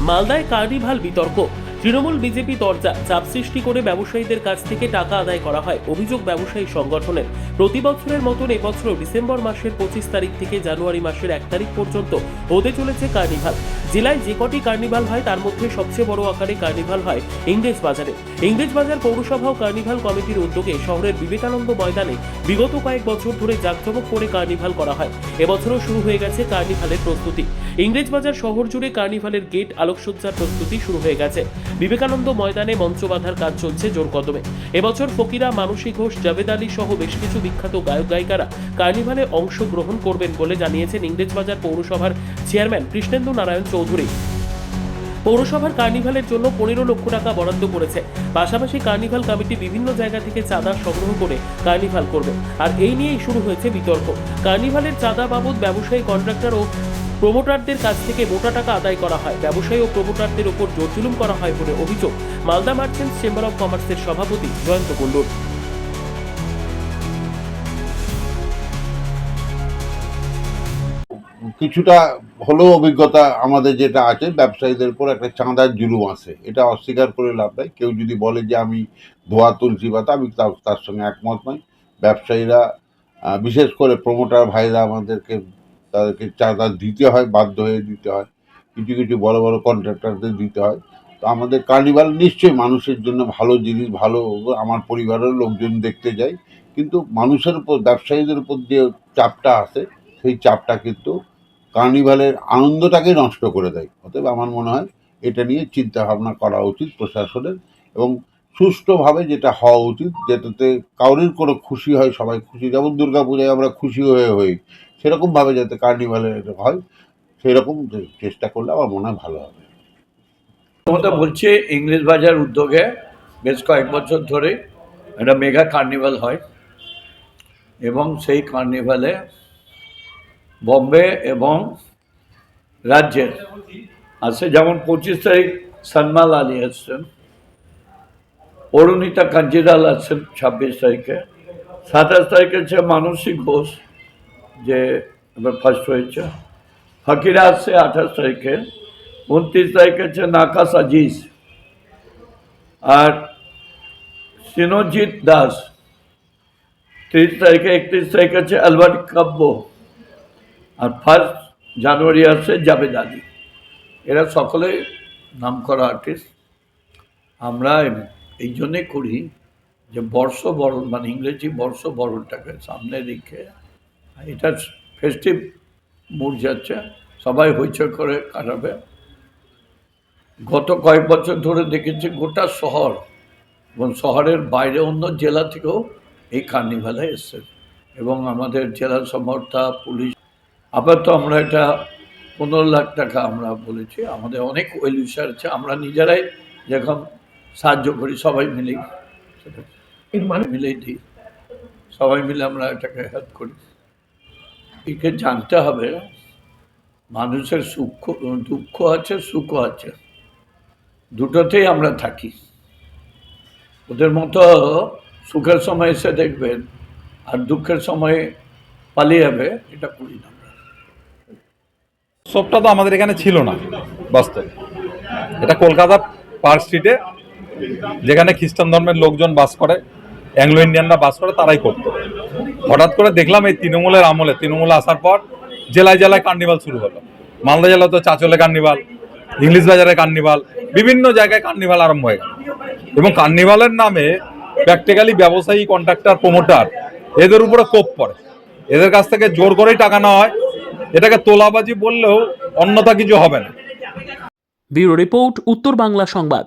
মালদায় কার্নিভাল বিতর্ক। তৃণমূল বিজেপি দরজা চাপ সৃষ্টি করে ব্যবসায়ীদের কাছ থেকে টাকা আদায় করা হয়। অভিযোগ ব্যবসায়ী সংগঠনের। প্রতি বছরের মতন এবছর ডিসেম্বর মাসের 25 তারিখ থেকে জানুয়ারি মাসের 1 তারিখ পর্যন্ত হতে চলেছে কার্নিভাল। জেলায় যে কটি কার্নিভাল হয় তার মধ্যে সবচেয়ে বড় আকারে কার্নিভাল হয় ইংরেজ বাজারে। ইংরেজ বাজার পৌরসভা ও কার্নিভাল কমিটির উদ্যোগে শহরের বিবেকানন্দ ময়দানে বিগত কয়েক বছর ধরে জাঁকজমক করে কার্নিভাল করা হয়। এবছরও শুরু হয়ে গেছে কার্নিভালের প্রস্তুতি। ইংরেজ বাজার শহর জুড়ে কার্নিভালের গেট আলোকসজ্জার প্রস্তুতি শুরু হয়ে গেছে। বিবেকানন্দ ময়দানে মঞ্চ বাঁধার কাজ চলছে জোর কদমে। এবছর ফকিরা, মানসী ঘোষ, জাভেদ আলী সহ বেশ কিছু বিখ্যাত গায়ক গায়িকারা কার্নিভালে অংশগ্রহণ করবেন বলে জানিয়েছেন ইংরেজবাজার পৌরসভার চেয়ারম্যান কৃষ্ণেন্দু নারায়ণ চৌধুরী। পৌরসভার কার্নিভালের জন্য 15 লক্ষ টাকা বরাদ্দ করেছে। পাশাপাশি কার্নিভাল কমিটি বিভিন্ন জায়গা থেকে চাঁদা সংগ্রহ করে কার্নিভাল করবে। আর এই নিয়েই শুরু হয়েছে বিতর্ক। কার্নিভালের চাঁদা বাবদ ব্যবসায়ী, কন্ট্রাক্টর ও প্রমোটারদের কাছ থেকে মোটা টাকা আদায় করা হয়। ব্যবসায়ী ও প্রমোটারদের উপর জোর জুলুম করা হয় বলে অভিযোগ মালদা মার্চেন্টস চেম্বার অব কমার্সের সভাপতি জয়ন্ত কুণ্ডুর। কিছুটা হলেও অভিজ্ঞতা আমাদের যেটা আছে, ব্যবসায়ীদের উপর একটা চাঁদার জুলুম আছে, এটা অস্বীকার করে লাভ নাই। কেউ যদি বলে যে আমি ধোয়া তুলসী পাতা, আমি তার সঙ্গে একমত নই। ব্যবসায়ীরা, বিশেষ করে প্রমোটার ভাইরা তাদেরকে চাঁদা দিতে হয়, বাধ্য হয়ে দিতে হয়। কিছু কিছু বড় বড় কন্ট্রাক্টরদের দিতে হয়। তো আমাদের কার্নিভাল নিশ্চয়ই মানুষের জন্য ভালো জিনিস, ভালো। আমার পরিবারের লোকজন দেখতে যায়, কিন্তু মানুষের উপর, ব্যবসায়ীদের উপর যে চাপটা আছে, সেই চাপটা কিন্তু কার্নিভালের আনন্দটাকে নষ্ট করে দেয়। অতএব আমার মনে হয় এটা নিয়ে চিন্তা ভাবনা করা উচিত প্রশাসনের, এবং সুষ্ঠুভাবে যেটা হওয়া উচিত, যেটাতে কারোর কোনো খুশি হয়, সবাই খুশি। যেমন দুর্গাপূজায় আমরা খুশি হয়ে সেরকমভাবে যাতে কার্নিভালে হয়, সেরকম চেষ্টা করলে আমার মনে হয় ভালো হবে। বলছি, ইংরেজ বাজার উদ্যোগে বেশ কয়েক বছর ধরে একটা মেগা কার্নিভাল হয়, এবং সেই কার্নিভালে বম্বে এবং রাজ্যের আছে। যেমন 25 তারিখ সনমাল আলী আসছেন, অরুণিতা কাঞ্জিলাল আসছেন 26 তারিখে, 27 তারিখে হচ্ছে মানসী ঘোষ, যে এবার ফার্স্ট হয়েছে। ফকিরা আসছে 28 তারিখে। 29 তারিখে হচ্ছে নাকাস আজিজ, আর সিনোজিৎ দাস 30 তারিখে। 31 তারিখে হচ্ছে আলবার্ট কাব্য, আর 1 জানুয়ারি আসছে জাভেদ আলী। এরা সকলে নামকরা আর্টিস্ট। আমরা এই জন্যে করি যে বর্ষবরণ, মানে ইংরেজি বর্ষবরণটাকে সামনে রেখে, এটা ফেস্টিভ মুড যাচ্ছে, সবাই হইচই করে কাটাবে। গত কয়েক বছর ধরে দেখেছি গোটা শহর এবং শহরের বাইরে অন্য জেলা থেকেও এই কার্নিভালে এসছে, এবং আমাদের জেলা সমর্থা, পুলিশ, আপাতত আমরা এটা 15 লাখ টাকা আমরা বলেছি। আমাদের অনেক ওয়েল উইশার আছে, আমরা নিজেরাই যখন সাহায্য করি, সবাই মিলেই দিই, সবাই মিলে আমরা এটাকে হেল্প করি। একে জানতে হবে মানুষের দুঃখ আছে, সুখও আছে, দুটোতেই আমরা থাকি। ওদের মতো সুখের সময় এসে দেখবেন আর দুঃখের সময় পালিয়ে যাবে, এটা করি না। সবটা তো আমাদের এখানে ছিল না বাস্তবে। এটা কলকাতা পার্ক স্ট্রিটে, যেখানে খ্রিস্টান ধর্মের লোকজন বাস করে, অ্যাংলো ইন্ডিয়ানরা বাস করে, তারাই করতো। হঠাৎ করে দেখলাম এই তৃণমূলের আমলে, তৃণমূল আসার পর জেলায় জেলায় কার্নিভাল শুরু হলো। মালদা জেলা তো চাচলে কার্নিভাল, ইংলিশ বাজারে কার্নিভাল, বিভিন্ন জায়গায় কার্নিভাল আরম্ভ হয়ে গেল। এবং কার্নিভালের নামে প্র্যাকটিক্যালি ব্যবসায়ী, কন্ট্রাক্টর, প্রমোটার, এদের উপরে কোপ পড়ে। এদের কাছ থেকে জোর করেই টাকা নেওয়া হয়। এটাকে তোলাবাজি বললেও অন্যথা কিছু হবে না। ব্যুরো রিপোর্ট, উত্তর বাংলা সংবাদ।